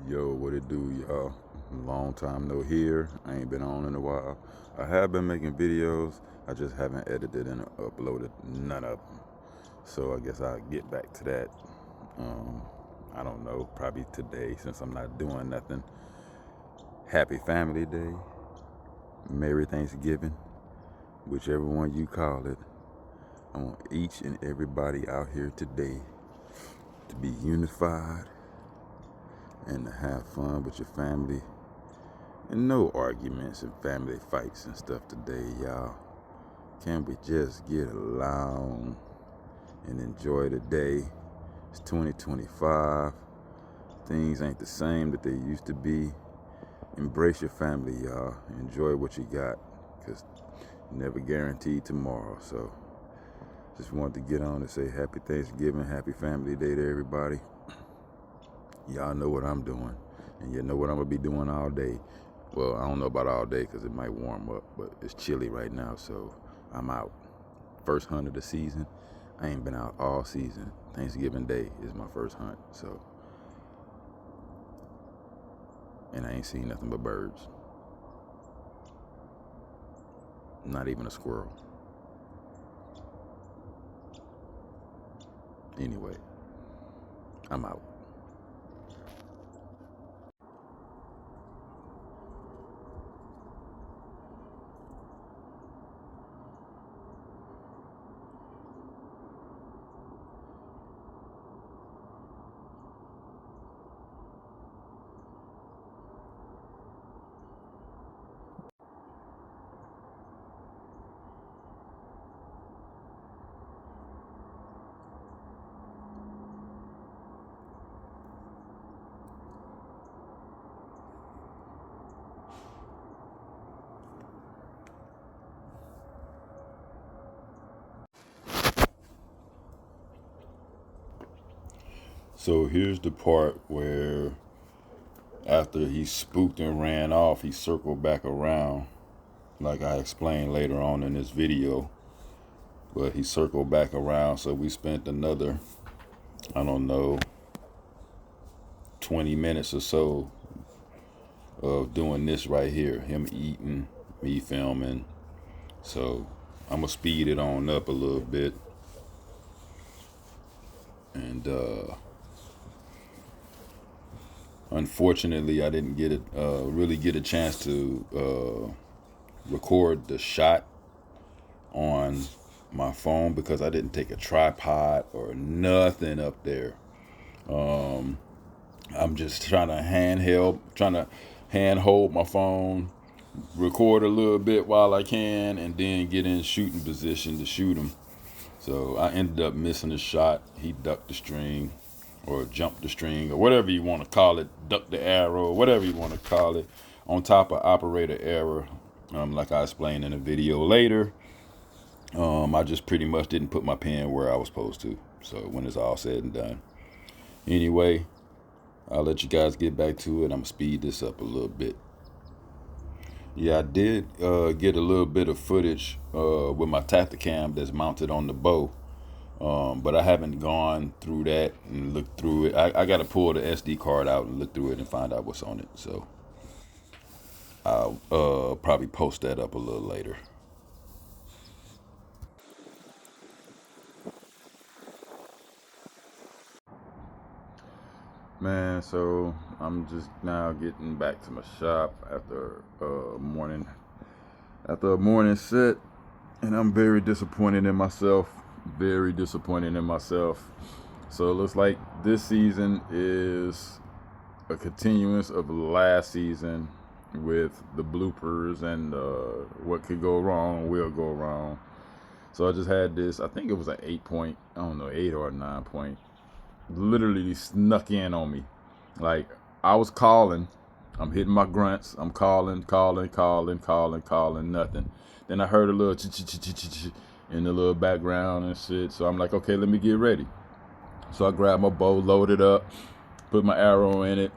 Yo, what it do, y'all? Long time no here. I ain't been on in a while. I have been making videos. I just haven't edited and uploaded none of them. So I guess I'll get back to that. Um, I don't know, probably today since I'm not doing nothing. Happy Family Day. Merry Thanksgiving. Whichever one you call it. I want each and everybody out here today to be unified and to have fun with your family. And no arguments and family fights and stuff today, y'all. Can we just get along and enjoy the day? It's 2025. Things ain't the same that they used to be. Embrace your family, y'all. Enjoy what you got, because never guaranteed tomorrow. So just wanted to get on and say happy Thanksgiving, happy Family Day to everybody. Y'all know what I'm doing, and you know what I'm gonna be doing all day. Well, I don't know about all day because it might warm up, but it's chilly right now, so I'm out. First hunt of the season. I ain't been out all season. Thanksgiving Day is my first hunt, so. And I ain't seen nothing but birds. Not even a squirrel. Anyway, I'm out. So here's the part where after he spooked and ran off, he circled back around, like I explained later on in this video. But he circled back around, so we spent another, I don't know, 20 minutes or so of doing this right here. Him eating, me filming. So I'm going to speed it on up a little bit. And unfortunately, I didn't get it, really get a chance to record the shot on my phone because I didn't take a tripod or nothing up there. I'm just trying to hand hold my phone, record a little bit while I can, and then get in shooting position to shoot him. So I ended up missing the shot. He ducked the string or jumped the string or whatever you want to call it, ducked the arrow, whatever you want to call it, on top of operator error. Like I explained in a video later, I just pretty much didn't put my pen where I was supposed to. So when it's all said and done. Anyway, I'll let you guys get back to it. I'm going to speed this up a little bit. Yeah, I did get a little bit of footage with my Tacticam that's mounted on the bow. But I haven't gone through that and looked through it. I got to pull the SD card out and look through it and find out what's on it. So I'll probably post that up a little later. Man, so I'm just now getting back to my shop after a morning set, and I'm very disappointed in myself. Very disappointed in myself. So it looks like this season is a continuance of last season with the bloopers and what could go wrong will go wrong. So I just had this, I think it was an 8 or a 9 point. Literally snuck in on me. Like, I was calling, I'm hitting my grunts, I'm calling, nothing. Then I heard a little in the little background and shit. So I'm like, okay, let me get ready. So I grabbed my bow, loaded up, put my arrow in it.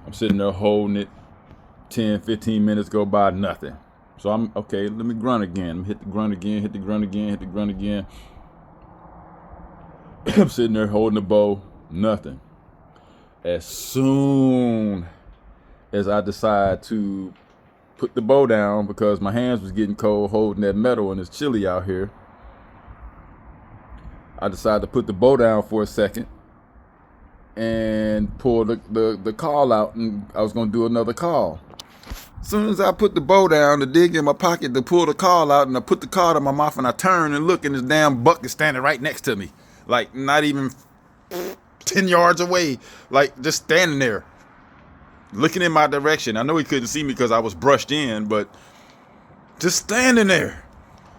I'm sitting there holding it. 10, 15 minutes go by, nothing. So I'm okay, let me grunt again. Hit the grunt again. I'm sitting there holding the bow, nothing. as soon as I decide to put the bow down, because my hands was getting cold holding that metal and it's chilly out here, I decided to put the bow down for a second and pull the call out, and I was going to do another call. As soon as I put the bow down to dig in my pocket to pull the call out, and I put the call in my mouth, and I turn and look, and this damn buck is standing right next to me, like not even 10 yards away, like just standing there looking in my direction. I know he couldn't see me because I was brushed in, but just standing there.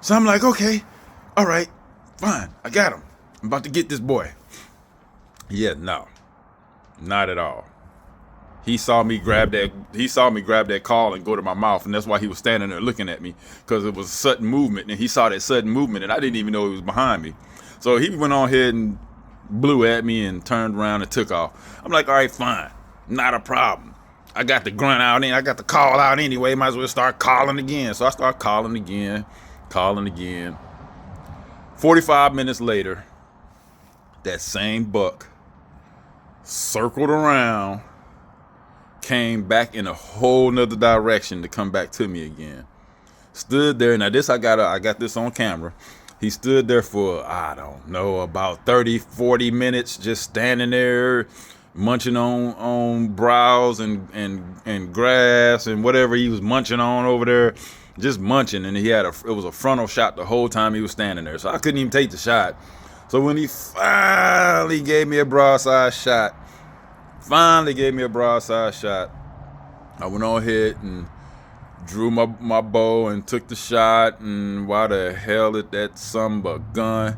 So I'm like, okay, all right, fine, I got him. I'm about to get this boy. Yeah, no, not at all. He saw me grab that call and go to my mouth, and that's why he was standing there looking at me, because it was a sudden movement, and he saw that sudden movement, and I didn't even know he was behind me. So he went on ahead and blew at me and turned around and took off. I'm like, all right, fine, not a problem. I got the grunt out and I got the call out anyway. Might as well start calling again. So I start calling again. 45 minutes later, that same buck circled around, came back in a whole nother direction to come back to me again. Stood there. Now this, I got this on camera. He stood there for, I don't know, about 30, 40 minutes, just standing there, munching on browse and grass and whatever he was munching on over there, just munching. And it was a frontal shot the whole time he was standing there, so I couldn't even take the shot. So when he finally gave me a broadside shot, I went on ahead and drew my bow and took the shot, and why the hell did that son of a gun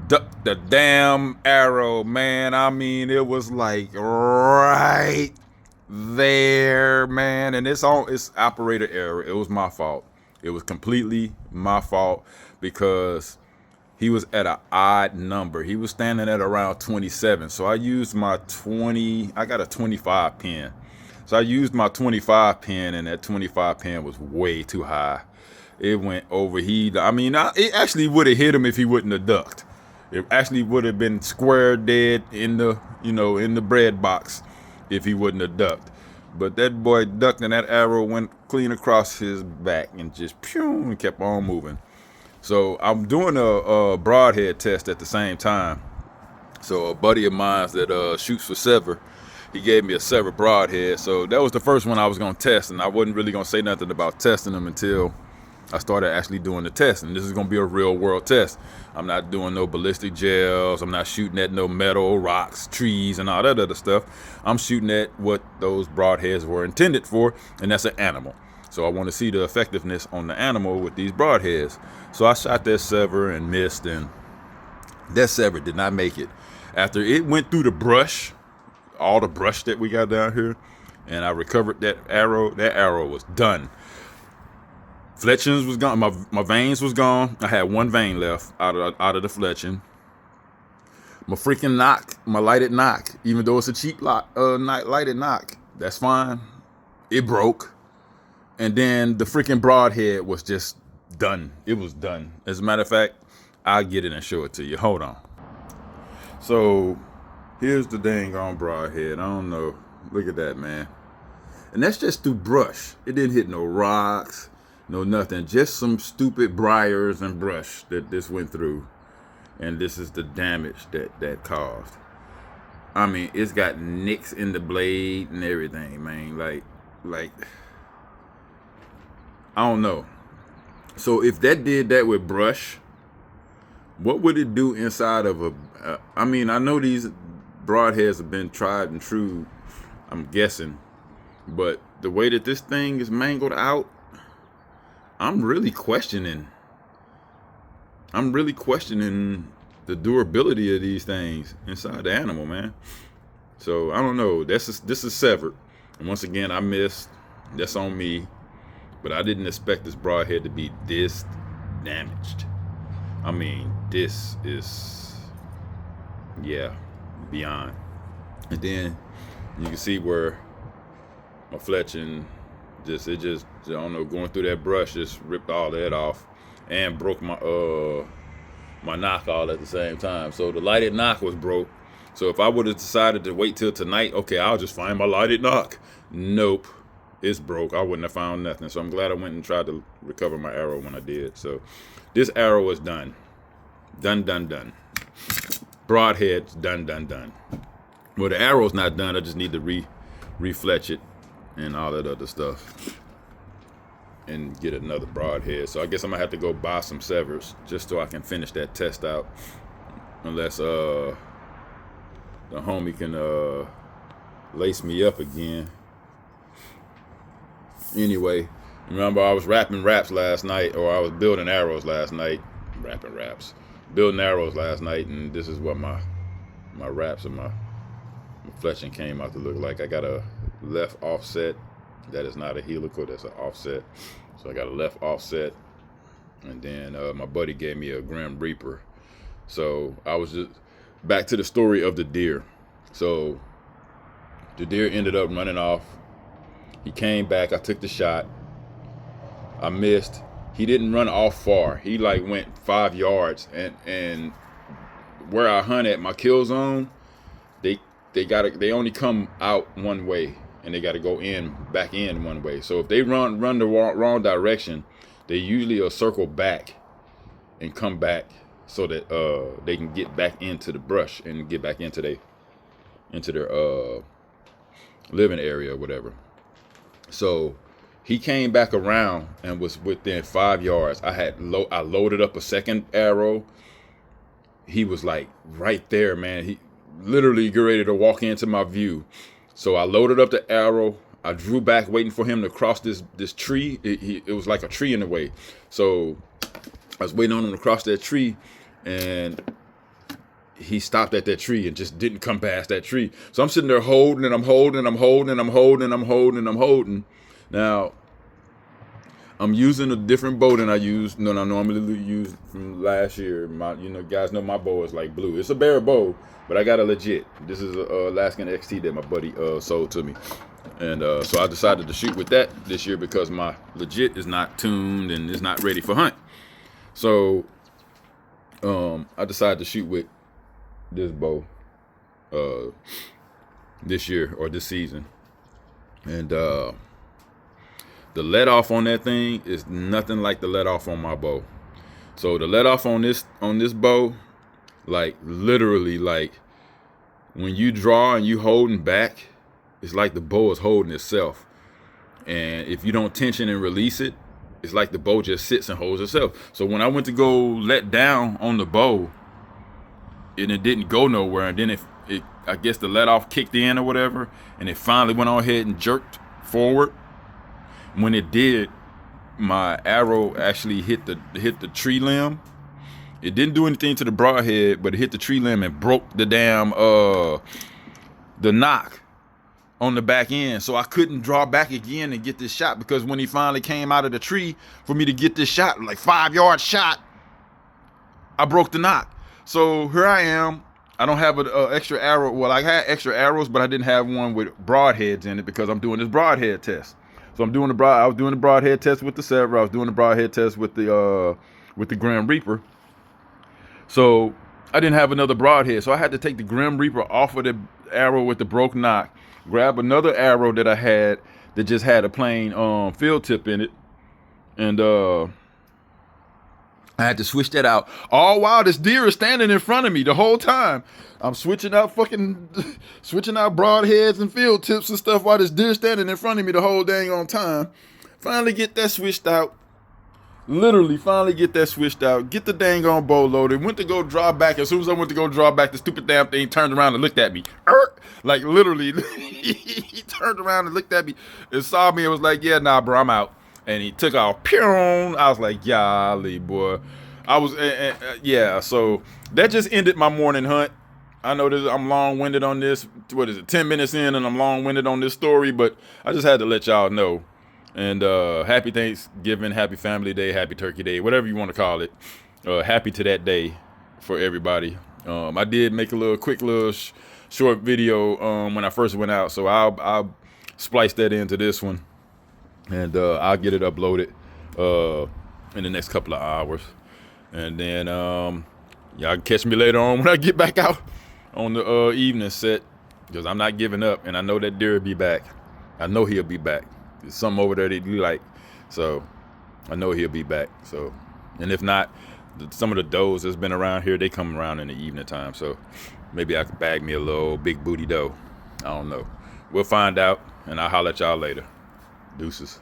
duck the damn arrow, man? I mean, it was like right there, man. And it's operator error. It was my fault. It was completely my fault, because he was at an odd number. He was standing at around 27. So I used my I got a 25 pin. So I used my 25 pin, and that 25 pin was way too high. It went over. It actually would have hit him if he wouldn't have ducked. It actually would have been square dead in the bread box if he wouldn't have ducked. But that boy ducked, and that arrow went clean across his back and just pew, and kept on moving. So I'm doing a broadhead test at the same time. So a buddy of mine that shoots for Sever, he gave me a Sever broadhead. So that was the first one I was going to test, and I wasn't really going to say nothing about testing them until I started actually doing the test. And this is going to be a real world test. I'm not doing no ballistic gels. I'm not shooting at no metal, rocks, trees, and all that other stuff. I'm shooting at what those broadheads were intended for, and that's an animal. So I want to see the effectiveness on the animal with these broadheads. So I shot that Sever and missed, and that Sever did not make it. After it went through the brush, all the brush that we got down here, and I recovered that arrow was done. Fletchings was gone. My veins was gone. I had one vein left out of the fletching. My freaking knock, my lighted knock, even though it's a cheap lighted knock, that's fine. It broke. And then the freaking broadhead was just done. It was done. As a matter of fact, I'll get it and show it to you. Hold on. So here's the dang on broadhead. I don't know. Look at that, man. And that's just through brush. It didn't hit no rocks, no nothing. Just some stupid briars and brush that this went through. And this is the damage that caused. I mean, it's got nicks in the blade and everything, man. Like, I don't know. So if that did that with brush, what would it do inside of a... I mean, I know these broadheads have been tried and true, I'm guessing. But the way that this thing is mangled out, I'm really questioning the durability of these things inside the animal, man. So I don't know. This is severed. And once again, I missed. That's on me. But I didn't expect this broadhead to be this damaged. I mean, this is, yeah, beyond. And then you can see where my fletching I don't know, going through that brush just ripped all that off and broke my my knock all at the same time. So the lighted knock was broke. So if I would have decided to wait till tonight, okay, I'll just find my lighted knock. Nope, it's broke. I wouldn't have found nothing. So I'm glad I went and tried to recover my arrow when I did. So this arrow is done. Done. Broadhead's done. Well, the arrow's not done. I just need to refletch it and all that other stuff and get another broadhead. So I guess I'm gonna have to go buy some severs just so I can finish that test out. Unless the homie can lace me up again. Anyway, remember I was rapping raps last night, or I was building arrows last night. Building arrows last night, and this is what my raps and my fletching came out to look like. I got a left offset. That is not a helical, that's an offset. So I got a left offset, and then my buddy gave me a Grim Reaper. So I was just back to the story of the deer. So the deer ended up running off. He came back. I took the shot. I missed. He didn't run off far. He like went 5 yards, and where I hunt at my kill zone, they only come out one way, and they got to go back in one way. So if they run the wrong direction, they usually will circle back and come back so that they can get back into the brush and get back into their living area or whatever. So he came back around and was within 5 yards. I loaded up a second arrow. He was like right there, man. He literally get ready to walk into my view. So I loaded up the arrow. I drew back, waiting for him to cross this tree. It was like a tree in the way. So I was waiting on him to cross that tree, and he stopped at that tree and just didn't come past that tree. So I'm sitting there holding, and I'm holding. Now, I'm using a different bow than I normally use from last year. Guys know my bow is like blue. It's a bare bow, but I got a legit. This is a Alaskan XT that my buddy sold to me. And so I decided to shoot with that this year because my legit is not tuned and is not ready for hunt. So I decided to shoot with this bow this year or this season. And the let off on that thing is nothing like the let off on my bow. So the let off on this bow, like literally, like when you draw and you holding back, it's like the bow is holding itself. And if you don't tension and release it, it's like the bow just sits and holds itself. So when I went to go let down on the bow, and it didn't go nowhere, and then I guess the let off kicked in or whatever, and it finally went on ahead and jerked forward. When it did, my arrow actually hit the tree limb. It didn't do anything to the broadhead, but it hit the tree limb and broke the damn the knock on the back end. So I couldn't draw back again and get this shot, because when he finally came out of the tree for me to get this shot, like 5 yard shot, I broke the knock. So here I am. I don't have an extra arrow. Well, I had extra arrows, but I didn't have one with broadheads in it because I'm doing this broadhead test. So I was doing the broadhead test with the Sever. I was doing the broadhead test with the Grim Reaper. So I didn't have another broadhead. So I had to take the Grim Reaper off of the arrow with the broke knock, grab another arrow that I had that just had a plain field tip in it, and I had to switch that out. All while this deer is standing in front of me the whole time. I'm switching out broadheads and field tips and stuff while this deer standing in front of me the whole dang on time. Finally get that switched out. Literally finally get that switched out. Get the dang on bow loaded. Went to go draw back. As soon as I went to go draw back, the stupid damn thing turned around and looked at me. Like literally, he turned around and looked at me and saw me and was like, yeah, nah, bro, I'm out. And he took off. I was like, golly, boy. Yeah, so that just ended my morning hunt. I know I'm long-winded on this. 10 minutes in and I'm long-winded on this story, but I just had to let y'all know. And happy Thanksgiving, happy Family Day, happy Turkey Day, whatever you want to call it. Happy to that day for everybody. I did make a quick short video when I first went out, so I'll splice that into this one. And I'll get it uploaded in the next couple of hours. And then y'all can catch me later on when I get back out on the evening set, because I'm not giving up, and I know that deer will be back. I know he'll be back. There's something over there that you like, so I know he'll be back. So, and if not, some of the does that's been around here, they come around in the evening time. So maybe I could bag me a little big booty doe. I don't know. We'll find out, and I'll holler at y'all later. Deuces.